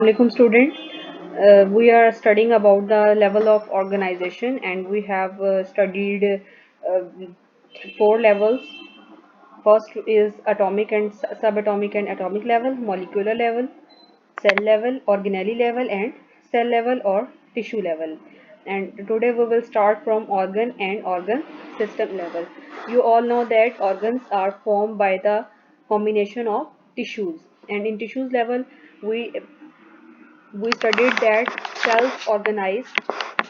Assalamualaikum student. We are studying about the level of organization and we have studied four levels. First is atomic and subatomic and atomic level, molecular level, cell level, organelle level and cell level or tissue level. And today we will start from organ and organ system level. You all know that organs are formed by the combination of tissues, and in tissues level we studied that cells organize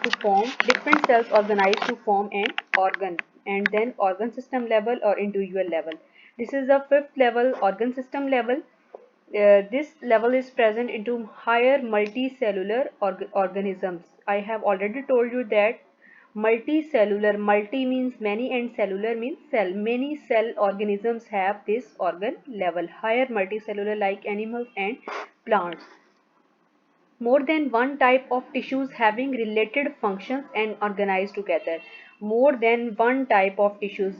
to form different cells organize to form an organ, and then organ system level or individual level. This is the fifth level, organ system level. This level is present into higher multicellular organisms. I have already told you that multicellular, multi means many and cellular means cell. Many cell organisms have this organ level, higher multicellular like animals and plants. More than one type of tissues having related functions and organized together. More than one type of tissues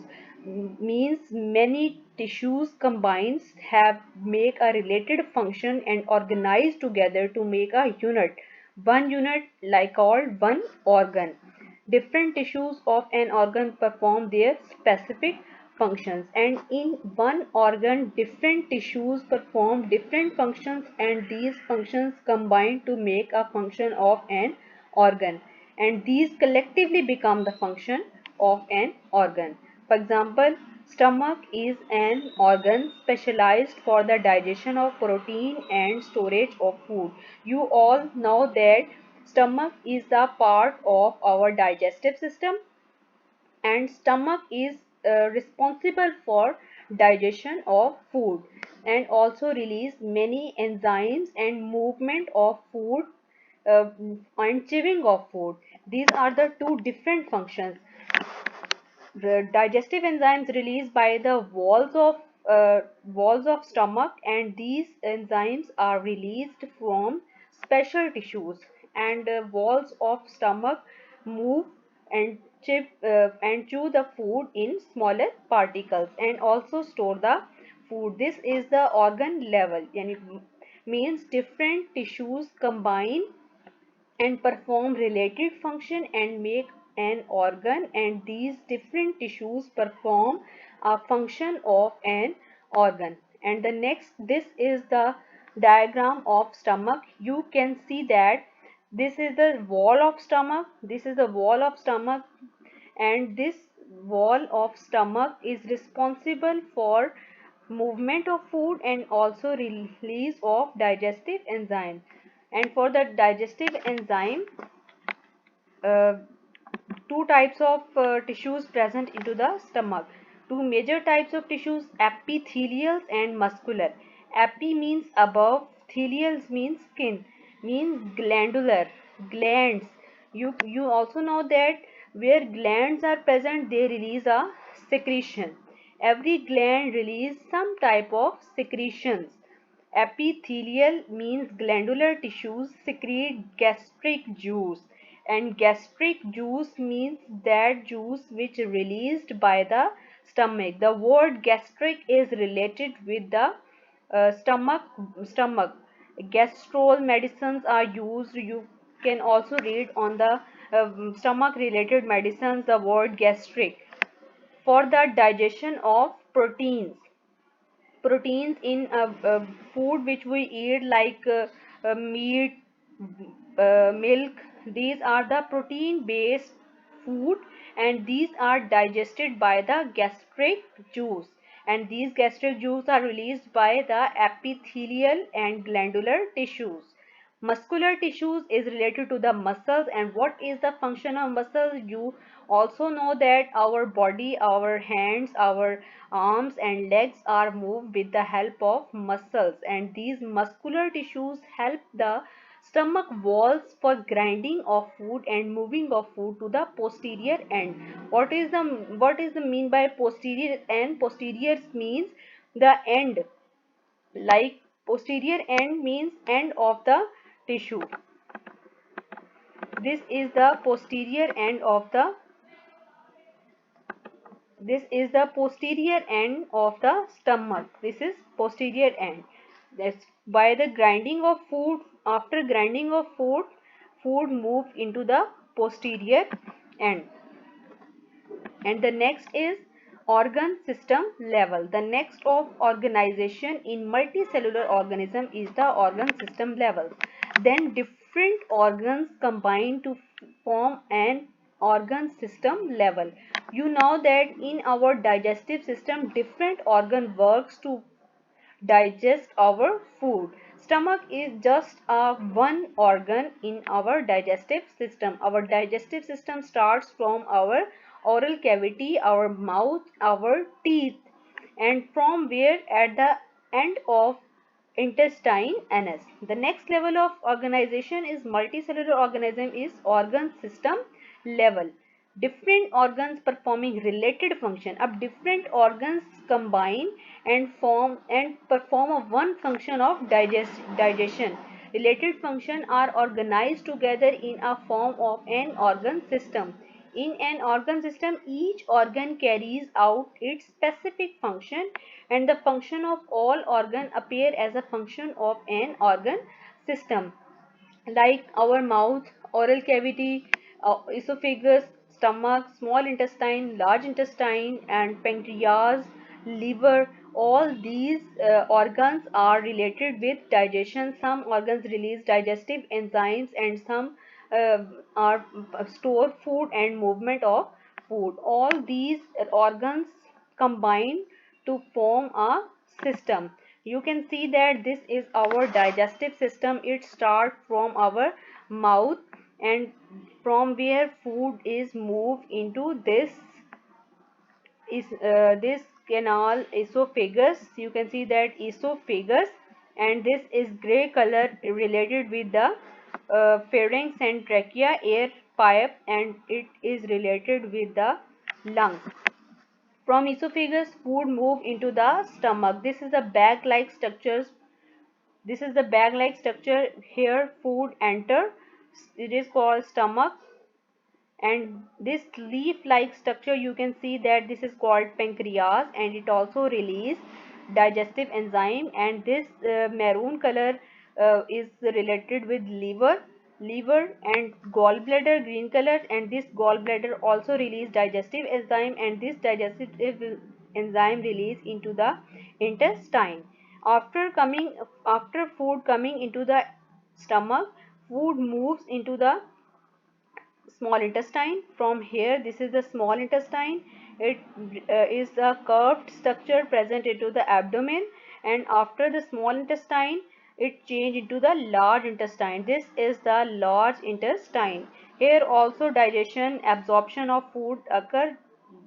means many tissues combined have make a related function and organize together to make a unit. One unit like called one organ. Different tissues of an organ perform their specific functions, and in one organ different tissues perform different functions, and these functions combine to make a function of an organ, and these collectively become the function of an organ. For example, stomach is an organ specialized for the digestion of protein and storage of food. You all know that stomach is the part of our digestive system, and stomach is responsible for digestion of food and also release many enzymes and movement of food uh, and chewing of food. These are the two different functions. The digestive enzymes released by the walls of stomach, and these enzymes are released from special tissues, and walls of stomach move and chew the food in smaller particles and also store the food. This is the organ level, and it means different tissues combine and perform related function and make an organ, and these different tissues perform a function of an organ. And the next, this is the diagram of stomach. You can see that this is the wall of stomach, this is the wall of stomach, and this wall of stomach is responsible for movement of food and also release of digestive enzyme. And for the digestive enzyme, uh, two types of tissues present into the stomach. Two major types of tissues, epithelial and muscular. Epi means above, thelial means skin, means glandular, glands. You also know that where glands are present they release a secretion. Every gland release some type of secretions. Epithelial means glandular tissues secrete gastric juice, and gastric juice means that juice which released by the stomach. The word gastric is related with the stomach. Gastrol medicines are used. You can also read on the stomach related medicines the word gastric. For the digestion of proteins in food which we eat like meat, milk, these are the protein based food, and these are digested by the gastric juice, and these gastric juice are released by the epithelial and glandular tissues. Muscular tissues is related to the muscles, and what is the function of muscles? You also know that our body, our hands, our arms and legs are moved with the help of muscles, and these muscular tissues help the stomach walls for grinding of food and moving of food to the posterior end. What is the mean by posterior end? Posterior means the end, like posterior end means end of the tissue. This is the posterior end of the this is the posterior end of the stomach. This is posterior end. That's by the grinding of food. After grinding of food, food moves into the posterior end. And the next is organ system level. The next of organization in multicellular organism is the organ system level. Then different organs combine to form an organ system level. You know that in our digestive system different organ works to digest our food. Stomach is just one organ in our digestive system. Our digestive system starts from our oral cavity, our mouth, our teeth, and from where at the end of intestine anus. The next level of organization is multicellular organism is organ system level. Different organs performing related function. अब different organs combine and form and perform a one function of digestion. Related function are organized together in a form of an organ system. In an organ system, each organ carries out its specific function, and the function of all organ appear as a function of an organ system, like our mouth, oral cavity, esophagus, stomach, small intestine, large intestine, and pancreas, liver. All these organs are related with digestion. Some organs release digestive enzymes, and some uh, are store food and movement of food. All these organs combine to form a system. You can see that this is our digestive system. It starts from our mouth, and from where food is moved into this canal esophagus. You can see that esophagus, and this is gray color related with the pharynx and trachea air pipe, and it is related with the lungs. From esophagus, food move into the stomach. This is the bag-like structures. This is the bag-like structure. Here, food enter. It is called stomach. And this leaf-like structure, you can see that this is called pancreas, and it also release digestive enzyme. And this maroon color is related with liver and gallbladder, green color, and this gallbladder also release digestive enzyme, and this digestive enzyme release into the intestine. After food coming into the stomach, food moves into the small intestine. From here, this is the small intestine. It is a curved structure present into the abdomen, and after the small intestine, it change into the large intestine. This is the large intestine. Here also digestion, absorption of food occur.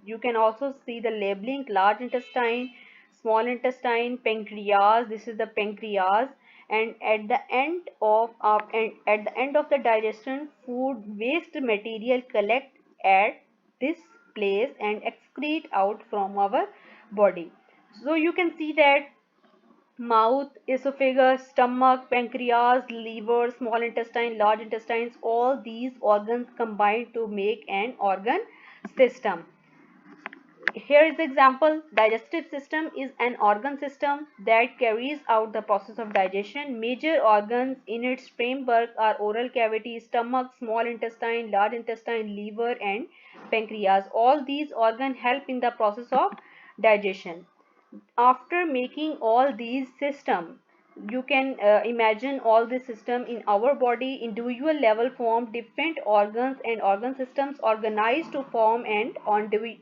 You can also see the labeling: large intestine, small intestine, pancreas. This is the pancreas. And at the end of the digestion, food waste material collect at this place and excrete out from our body. So you can see that mouth, esophagus, stomach, pancreas, liver, small intestine, large intestines, all these organs combine to make an organ system. Here is the example. Digestive system is an organ system that carries out the process of digestion. Major organs in its framework are oral cavity, stomach, small intestine, large intestine, liver, and pancreas. All these organs help in the process of digestion. After making all these system, you can imagine all this system in our body. Individual level form different organs and organ systems organized to form an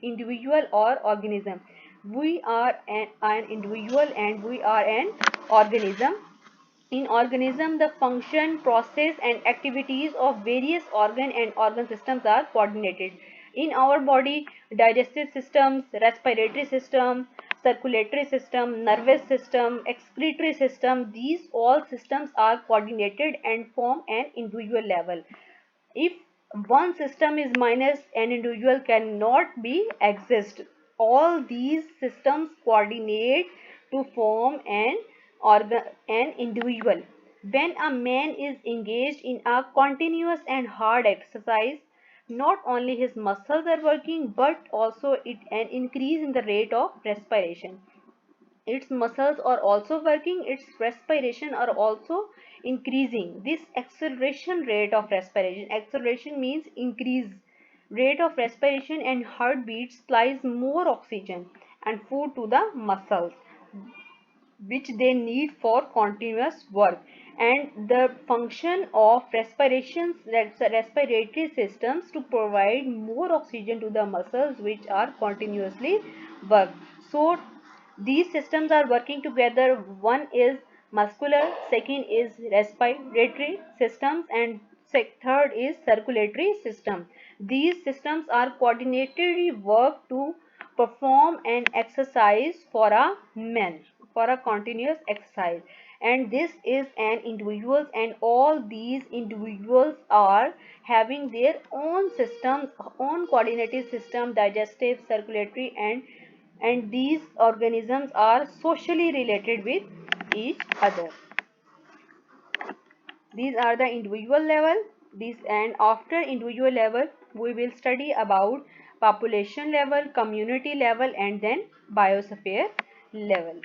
individual or organism. We are an individual and we are an organism. In organism, the function, process, and activities of various organ and organ systems are coordinated. In our body, digestive systems, respiratory system, circulatory system, nervous system, excretory system, these all systems are coordinated and form an individual level. If one system is minus, an individual cannot be exist. All these systems coordinate to form an individual. When a man is engaged in a continuous and hard exercise, not only his muscles are working but also it an increase in the rate of respiration. its muscles are also working, its respiration are also increasing. This acceleration rate of respiration, acceleration means increase rate of respiration and heartbeat, supplies more oxygen and food to the muscles which they need for continuous work. And the function of respiratory systems to provide more oxygen to the muscles which are continuously work. So these systems are working together. One is muscular, second is respiratory systems, and third is circulatory system. These systems are coordinatedly work to perform an exercise for a man, for a continuous exercise. And this is an individuals, and all these individuals are having their own systems, own coordinated system, digestive, circulatory, and these organisms are socially related with each other. These are the individual level. These, and after individual level we will study about population level, community level, and then biosphere level.